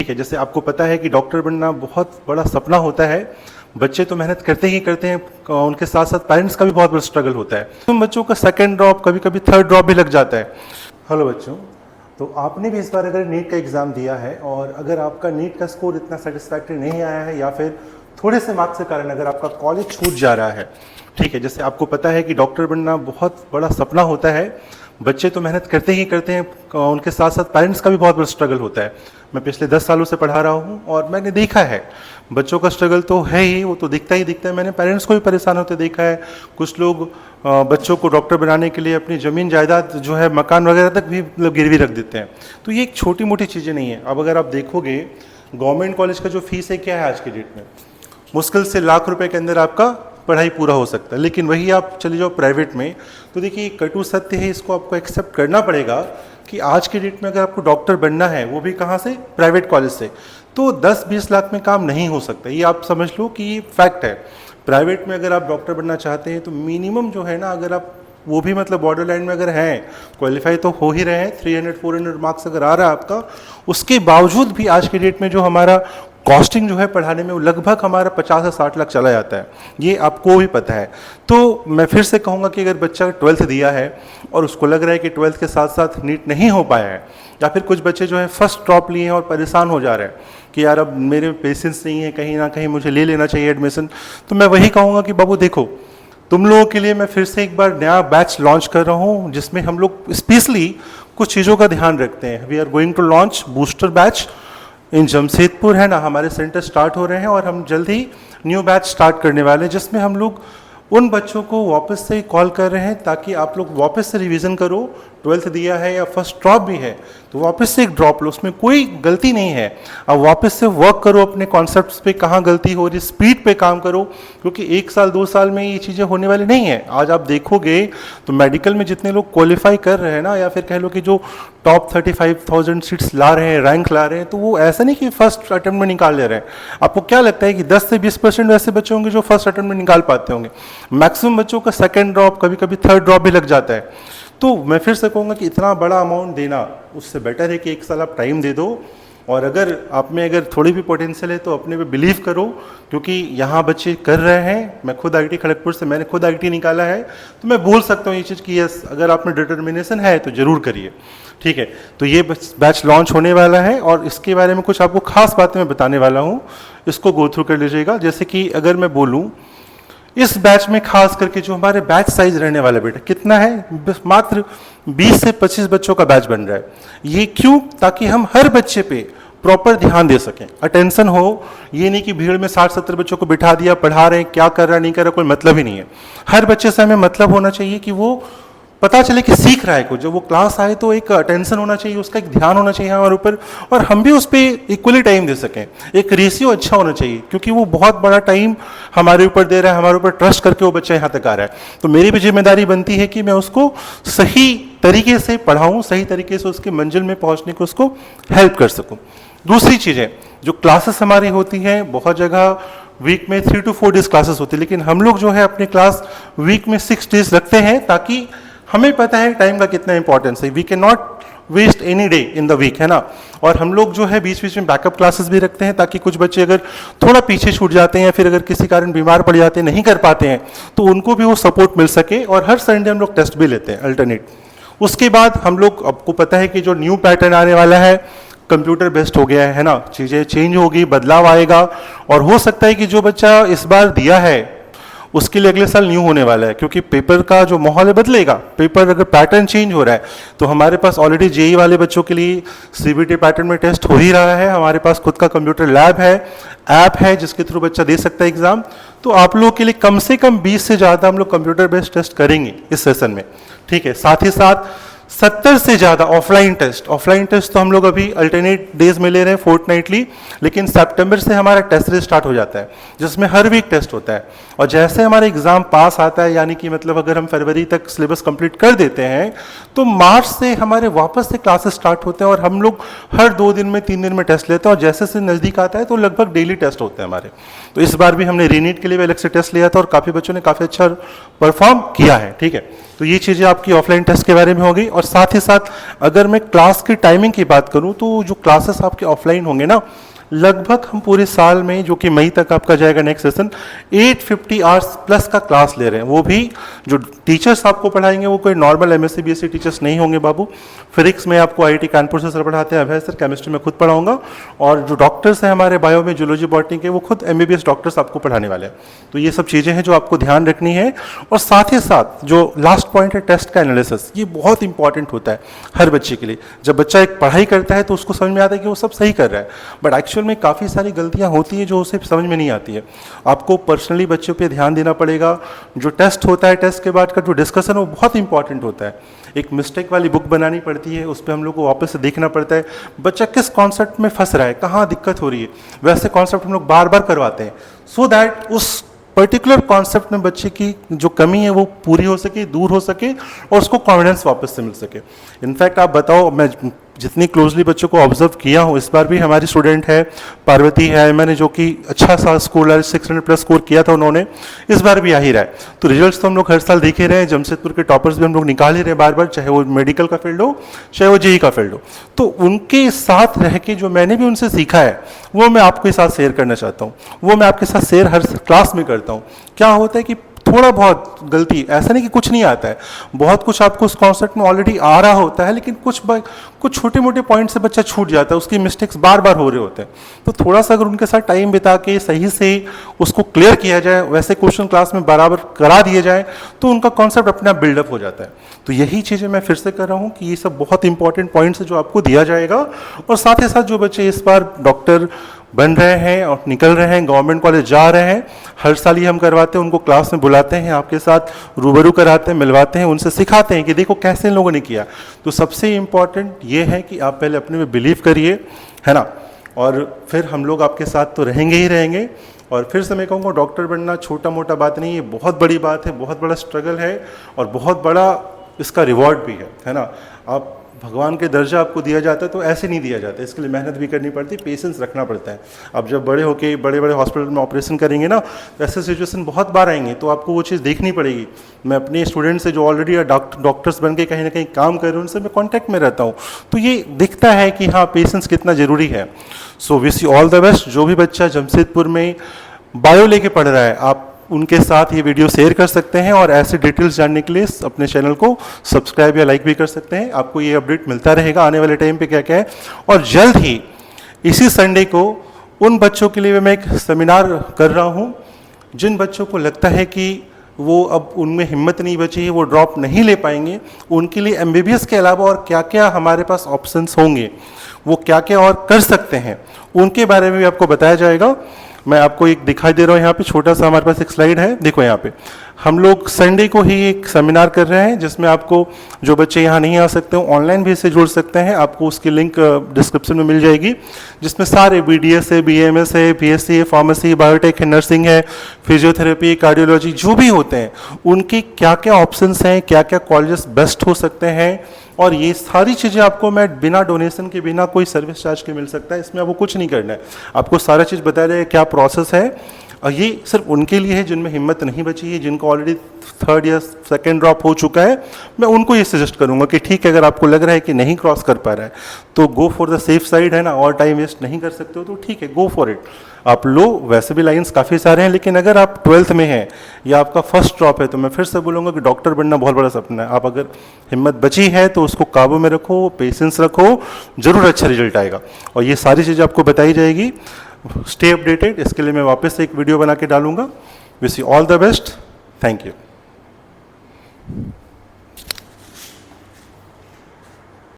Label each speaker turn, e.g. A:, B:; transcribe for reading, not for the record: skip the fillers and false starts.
A: ठीक है, जैसे आपको पता है कि डॉक्टर बनना बहुत बड़ा सपना होता है। बच्चे तो मेहनत करते ही करते हैं, उनके साथ साथ पेरेंट्स का भी बहुत बड़ा स्ट्रगल होता है। तुम बच्चों का सेकंड ड्रॉप, कभी कभी थर्ड ड्रॉप भी लग जाता है। हेलो बच्चों, तो आपने भी इस बार अगर नीट का एग्ज़ाम दिया है और अगर आपका नीट का स्कोर इतना सेटिस्फैक्ट्री नहीं आया है या फिर थोड़े से मार्क्स के कारण अगर आपका कॉलेज छूट जा रहा है, ठीक है, जैसे आपको पता है कि डॉक्टर बनना बहुत बड़ा सपना होता है। बच्चे तो मेहनत करते ही करते हैं, उनके साथ साथ पेरेंट्स का भी बहुत बड़ा स्ट्रगल होता है। मैं पिछले 10 सालों से पढ़ा रहा हूँ और मैंने देखा है बच्चों का स्ट्रगल तो है ही, वो तो दिखता ही दिखता है। मैंने पेरेंट्स को भी परेशान होते देखा है। कुछ लोग बच्चों को डॉक्टर बनाने के लिए अपनी ज़मीन जायदाद जो है, मकान वगैरह तक भी मतलब गिरवी रख देते हैं। तो ये एक छोटी मोटी चीज़ें नहीं है। अब अगर आप देखोगे गवर्नमेंट कॉलेज का जो फीस है क्या है आज के डेट में, मुश्किल से लाख रुपए के अंदर आपका पढ़ाई पूरा हो सकता है। लेकिन वही आप चले जाओ प्राइवेट में, तो देखिए कटु सत्य है, इसको आपको एक्सेप्ट करना पड़ेगा कि आज के डेट में अगर आपको डॉक्टर बनना है, वो भी कहाँ से, प्राइवेट कॉलेज से, तो 10-20 लाख में काम नहीं हो सकता। ये आप समझ लो कि ये फैक्ट है। प्राइवेट में अगर आप डॉक्टर बनना चाहते हैं तो मिनिमम जो है ना, अगर आप वो भी मतलब बॉर्डर लाइन में अगर हैं, क्वालिफाई तो हो ही रहे हैं, 300-400 मार्क्स अगर आ रहा है आपका, उसके बावजूद भी आज के डेट में जो हमारा कॉस्टिंग जो है पढ़ाने में, वो लगभग हमारा 50 से 60 लाख चला जाता है। ये आपको भी पता है। तो मैं फिर से कहूँगा कि अगर बच्चा 12th दिया है और उसको लग रहा है कि 12th के साथ साथ नीट नहीं हो पाया है, या फिर कुछ बच्चे जो है फर्स्ट ड्रॉप लिए हैं और परेशान हो जा रहे हैं कि यार अब मेरे पेशेंस नहीं है, कहीं ना कहीं मुझे ले लेना चाहिए एडमिशन, तो मैं वही कहूँगा कि बाबू देखो, तुम लोगों के लिए मैं फिर से एक बार नया बैच लॉन्च कर रहा हूँ, जिसमें हम लोग स्पेशली कुछ चीज़ों का ध्यान रखते हैं। We are going to launch booster batch in Jamshedpur, है ना, हमारे सेंटर स्टार्ट हो रहे हैं और हम जल्द ही न्यू बैच स्टार्ट करने वाले हैं, जिसमें हम लोग उन बच्चों को वापस से कॉल कर रहे हैं ताकि आप लोग वापस से रिवीजन करो। 12th दिया है या फर्स्ट ड्रॉप भी है तो वापस से एक ड्रॉप लो, उसमें कोई गलती नहीं है। अब वापस से वर्क करो अपने कॉन्सेप्ट्स पे, कहाँ गलती हो रही, स्पीड पे काम करो, क्योंकि 1 साल 2 साल में ये चीज़ें होने वाली नहीं है। आज आप देखोगे तो मेडिकल में जितने लोग क्वालिफाई कर रहे हैं ना, या फिर कह लो कि जो टॉप 35,000 सीट्स ला रहे हैं, रैंक ला रहे हैं, तो वो ऐसा नहीं कि फर्स्ट अटेम्प्ट में निकाल ले रहे हैं। आपको क्या लगता है कि 10 से 20% ऐसे बच्चे होंगे जो फर्स्ट अटेम्प्ट में निकाल पाते होंगे? मैक्सिमम बच्चों का सेकंड ड्रॉप, कभी कभी थर्ड ड्रॉप भी लग जाता है। तो मैं फिर से कहूँगा कि इतना बड़ा अमाउंट देना, उससे बेटर है कि 1 साल आप टाइम दे दो, और अगर आप में अगर थोड़ी भी पोटेंशियल है तो अपने पे बिलीव करो, क्योंकि यहाँ बच्चे कर रहे हैं। मैं खुद आईटी खड़गपुर से, मैंने खुद आईटी निकाला है, तो मैं बोल सकता हूँ ये चीज़ कि यस, अगर आप में डिटर्मिनेशन है तो ज़रूर करिए। ठीक है, तो ये बैच लॉन्च होने वाला है और इसके बारे में कुछ आपको खास बातें मैं बताने वाला हूँ, इसको गो थ्रू कर लीजिएगा। जैसे कि अगर मैं बोलूँ, इस बैच में खास करके जो हमारे बैच साइज रहने वाला बेटा कितना है, मात्र 20 से 25 बच्चों का बैच बन रहा है। ये क्यों? ताकि हम हर बच्चे पे प्रॉपर ध्यान दे सकें, अटेंशन हो। ये नहीं कि भीड़ में 60-70 बच्चों को बिठा दिया, पढ़ा रहे हैं, क्या कर रहा है नहीं कर रहा, कोई मतलब ही नहीं है। हर बच्चे से हमें मतलब होना चाहिए कि वो पता चले कि सीख रहा है कुछ। जब वो क्लास आए तो एक अटेंशन होना चाहिए, उसका एक ध्यान होना चाहिए हमारे ऊपर, और हम भी उस पर इक्वली टाइम दे सकें। एक रेशियो अच्छा होना चाहिए, क्योंकि वो बहुत बड़ा टाइम हमारे ऊपर दे रहा है, हमारे ऊपर ट्रस्ट करके वो बच्चा यहाँ तक आ रहा है। तो मेरी भी जिम्मेदारी बनती है कि मैं उसको सही तरीके से पढ़ाऊँ, सही तरीके से उसके मंजिल में पहुँचने को उसको हेल्प कर सकूँ। दूसरी चीज़ें, जो क्लासेस हमारी होती हैं, बहुत जगह वीक में 3 to 4 डेज क्लासेस होती है, लेकिन हम लोग जो है अपने क्लास वीक में 6 डेज रखते हैं, ताकि हमें पता है टाइम का कितना इंपॉर्टेंस है। We can not waste any day in the week, है ना। और हम लोग जो है बीच बीच में बैकअप क्लासेस भी रखते हैं, ताकि कुछ बच्चे अगर थोड़ा पीछे छूट जाते हैं या फिर अगर किसी कारण बीमार पड़ जाते हैं, नहीं कर पाते हैं, तो उनको भी वो सपोर्ट मिल सके। और हर संडे हम लोग टेस्ट भी लेते हैं अल्टरनेट। उसके बाद हम लोग, आपको पता है कि जो न्यू पैटर्न आने वाला है, कंप्यूटर बेस्ड हो गया है ना, चीज़ें चेंज होगी, बदलाव आएगा, और हो सकता है कि जो बच्चा इस बार दिया है उसके लिए अगले साल न्यू होने वाला है, क्योंकि पेपर का जो माहौल है बदलेगा। पेपर अगर पैटर्न चेंज हो रहा है, तो हमारे पास ऑलरेडी जेई वाले बच्चों के लिए सीबीटी पैटर्न में टेस्ट हो ही रहा है। हमारे पास खुद का कंप्यूटर लैब है, ऐप है, जिसके थ्रू बच्चा दे सकता है एग्जाम। तो आप लोगों के लिए कम से कम 20 से ज़्यादा हम लोग कंप्यूटर बेस्ड टेस्ट करेंगे इस सेशन में। ठीक है, साथ ही साथ 70 से ज़्यादा ऑफलाइन टेस्ट तो हम लोग अभी अल्टरनेट डेज में ले रहे हैं, फोर्टनाइटली, लेकिन सितंबर से हमारा टेस्ट सीरीज स्टार्ट हो जाता है, जिसमें हर वीक टेस्ट होता है। और जैसे हमारा एग्ज़ाम पास आता है, यानी कि मतलब अगर हम फरवरी तक सिलेबस कंप्लीट कर देते हैं तो मार्च से हमारे वापस से क्लासेस स्टार्ट होते हैं और हम लोग हर 2 दिन में 3 दिन में टेस्ट लेते हैं, और जैसे से नज़दीक आता है तो लगभग डेली टेस्ट होते हैं हमारे। तो इस बार भी हमने रीनीट के लिए भी अलग से टेस्ट लिया था और काफ़ी बच्चों ने काफ़ी अच्छा परफॉर्म किया है। ठीक है, तो ये चीज़ें आपकी ऑफलाइन टेस्ट के बारे में हो गई। और साथ ही साथ अगर मैं क्लास की टाइमिंग की बात करूँ तो जो क्लासेस आपके ऑफलाइन होंगे ना, लगभग हम पूरे साल में, जो कि मई तक आपका जाएगा नेक्स्ट सेशन, 850 आवर्स प्लस का क्लास ले रहे हैं। वो भी जो टीचर्स आपको पढ़ाएंगे वो कोई नॉर्मल MSc BSc टीचर्स नहीं होंगे बाबू। फिजिक्स में आपको IIT कानपुर से सर पढ़ाते हैं, अभय सर। केमिस्ट्री में खुद पढ़ाऊंगा, और जो डॉक्टर्स हैं हमारे बायो में, जूलॉजी बॉटनी के, वो खुद MBBS डॉक्टर्स आपको पढ़ाने वाले हैं। तो ये सब चीज़ें हैं जो आपको ध्यान रखनी है। और साथ ही साथ जो लास्ट पॉइंट है टेस्ट का एनालिसिस, ये बहुत इंपॉर्टेंट होता है हर बच्चे के लिए। जब बच्चा एक पढ़ाई करता है तो उसको समझ में आता है कि वो सब सही कर रहा है, बट एक्चुअल में काफ़ी सारी गलतियां होती हैं जो उसे समझ में नहीं आती है। आपको पर्सनली बच्चों पे ध्यान देना पड़ेगा। जो टेस्ट होता है, टेस्ट के बाद का जो डिस्कशन है वो बहुत इंपॉर्टेंट होता है। एक मिस्टेक वाली बुक बनानी पड़ती है, उस पर हम लोग को वापस से देखना पड़ता है बच्चा किस कॉन्सेप्ट में फंस रहा है, कहाँ दिक्कत हो रही है। वैसे कॉन्सेप्ट हम लोग बार बार करवाते हैं सो दैट उस पर्टिकुलर कॉन्सेप्ट में बच्चे की जो कमी है वो पूरी हो सके, दूर हो सके, और उसको कॉन्फिडेंस वापस से मिल सके। इनफैक्ट आप बताओ, मैं जितनी क्लोजली बच्चों को ऑब्जर्व किया हूँ, इस बार भी हमारी स्टूडेंट है पार्वती है, मैंने जो कि अच्छा सा स्कोर 600+ स्कोर किया था उन्होंने, इस बार भी आ ही रहा है। तो रिजल्ट्स तो हम लोग हर साल देख ही रहे हैं, जमशेदपुर के टॉपर्स भी हम लोग निकाल ही रहे हैं बार बार, चाहे वो मेडिकल का फील्ड हो, चाहे वो JEE का फील्ड हो। तो उनके साथ रह के जो मैंने भी उनसे सीखा है वो मैं आपके साथ शेयर करना चाहता हूँ। वो मैं आपके साथ शेयर हर क्लास में करता हूँ। क्या होता है कि थोड़ा बहुत गलती, ऐसा नहीं कि कुछ नहीं आता है, बहुत कुछ आपको उस कॉन्सेप्ट में ऑलरेडी आ रहा होता है, लेकिन कुछ छोटे मोटे पॉइंट से बच्चा छूट जाता है, उसकी मिस्टेक्स बार बार हो रहे होते हैं। तो थोड़ा सा अगर उनके साथ टाइम बिता के सही से उसको क्लियर किया जाए, वैसे क्वेश्चन क्लास में बराबर करा दिए जाए, तो उनका कॉन्सेप्ट अपने आप बिल्डअप हो जाता है। तो यही चीज़ें मैं फिर से कर रहा हूँ कि ये सब बहुत इंपॉर्टेंट पॉइंट्स है जो आपको दिया जाएगा। और साथ ही साथ जो बच्चे इस बार डॉक्टर बन रहे हैं और निकल रहे हैं, गवर्नमेंट कॉलेज जा रहे हैं, हर साल ही हम करवाते हैं, उनको क्लास में बुलाते हैं, आपके साथ रूबरू कराते हैं, मिलवाते हैं, उनसे सिखाते हैं कि देखो कैसे इन लोगों ने किया। तो सबसे इम्पॉर्टेंट ये है कि आप पहले अपने में बिलीव करिए, है ना, और फिर हम लोग आपके साथ तो रहेंगे ही रहेंगे। और फिर से मैं कहूँगा, डॉक्टर बनना छोटा मोटा बात नहीं है, बहुत बड़ी बात है, बहुत बड़ा स्ट्रगल है, और बहुत बड़ा इसका रिवॉर्ड भी है ना। आप भगवान के दर्जा आपको दिया जाता है तो ऐसे नहीं दिया जाता, इसके लिए मेहनत भी करनी पड़ती है, पेशेंस रखना पड़ता है। अब जब बड़े होके बड़े बड़े हॉस्पिटल में ऑपरेशन करेंगे ना, तो ऐसे सिचुएशन बहुत बार आएंगे, तो आपको वो चीज़ देखनी पड़ेगी। मैं अपने स्टूडेंट से जो ऑलरेडी डॉक्टर्स बन के कहीं ना कहीं काम कर रहे हैं, उनसे मैं कॉन्टैक्ट में रहता हूँ, तो ये दिखता है कि हाँ, पेशेंस कितना ज़रूरी है। So wish you all the best. जो भी बच्चा जमशेदपुर में बायो लेके पढ़ रहा है, आप उनके साथ ये वीडियो शेयर कर सकते हैं, और ऐसे डिटेल्स जानने के लिए अपने चैनल को सब्सक्राइब या लाइक भी कर सकते हैं। आपको ये अपडेट मिलता रहेगा आने वाले टाइम पे क्या क्या है। और जल्द ही इसी संडे को उन बच्चों के लिए मैं एक सेमिनार कर रहा हूँ जिन बच्चों को लगता है कि वो अब उनमें हिम्मत नहीं बची है, वो ड्रॉप नहीं ले पाएंगे, उनके लिए MBBS के अलावा और क्या क्या हमारे पास ऑप्शंस होंगे, वो क्या क्या और कर सकते हैं, उनके बारे में भी आपको बताया जाएगा। मैं आपको एक दिखाई दे रहा हूँ यहाँ पे, छोटा सा हमारे पास एक स्लाइड है, देखो यहाँ पे हम लोग संडे को ही एक सेमिनार कर रहे हैं जिसमें आपको जो बच्चे यहाँ नहीं आ सकते हो ऑनलाइन भी इससे जुड़ सकते हैं। आपको उसकी लिंक डिस्क्रिप्शन में मिल जाएगी, जिसमें सारे BDS है, BAMS है, BSc है, फार्मेसी, बायोटेक है, नर्सिंग है, फिजियोथेरेपी, कार्डियोलॉजी, जो भी होते हैं उनकी क्या क्या ऑप्शंस हैं, क्या क्या कॉलेजेस बेस्ट हो सकते हैं, और ये सारी चीज़ें आपको मैं बिना डोनेशन के, बिना कोई सर्विस चार्ज के मिल सकता है। इसमें आपको कुछ नहीं करना है, आपको सारा चीज़ बताया जाएगा क्या प्रोसेस है। और ये सिर्फ उनके लिए है जिनमें हिम्मत नहीं बची है, जिनको ऑलरेडी 3rd या 2nd ड्रॉप हो चुका है। मैं उनको ये सजेस्ट करूंगा कि ठीक है, अगर आपको लग रहा है कि नहीं क्रॉस कर पा रहा है तो go for the safe side, है ना, और टाइम वेस्ट नहीं कर सकते हो तो ठीक है, गो फॉर इट, आप लो। वैसे भी लाइंस काफ़ी सारे हैं, लेकिन अगर आप 12th में हैं या आपका फर्स्ट ड्रॉप है तो मैं फिर से बोलूँगा कि डॉक्टर बनना बहुत बड़ा सपना है। आप अगर हिम्मत बची है तो उसको काबू में रखो, पेशेंस रखो, ज़रूर अच्छा रिजल्ट आएगा। और ये सारी चीज़ें आपको बताई जाएगी। स्टे अपडेटेड, इसके लिए मैं वापस से एक वीडियो बना के डालूंगा। Wish you all the best, thank you.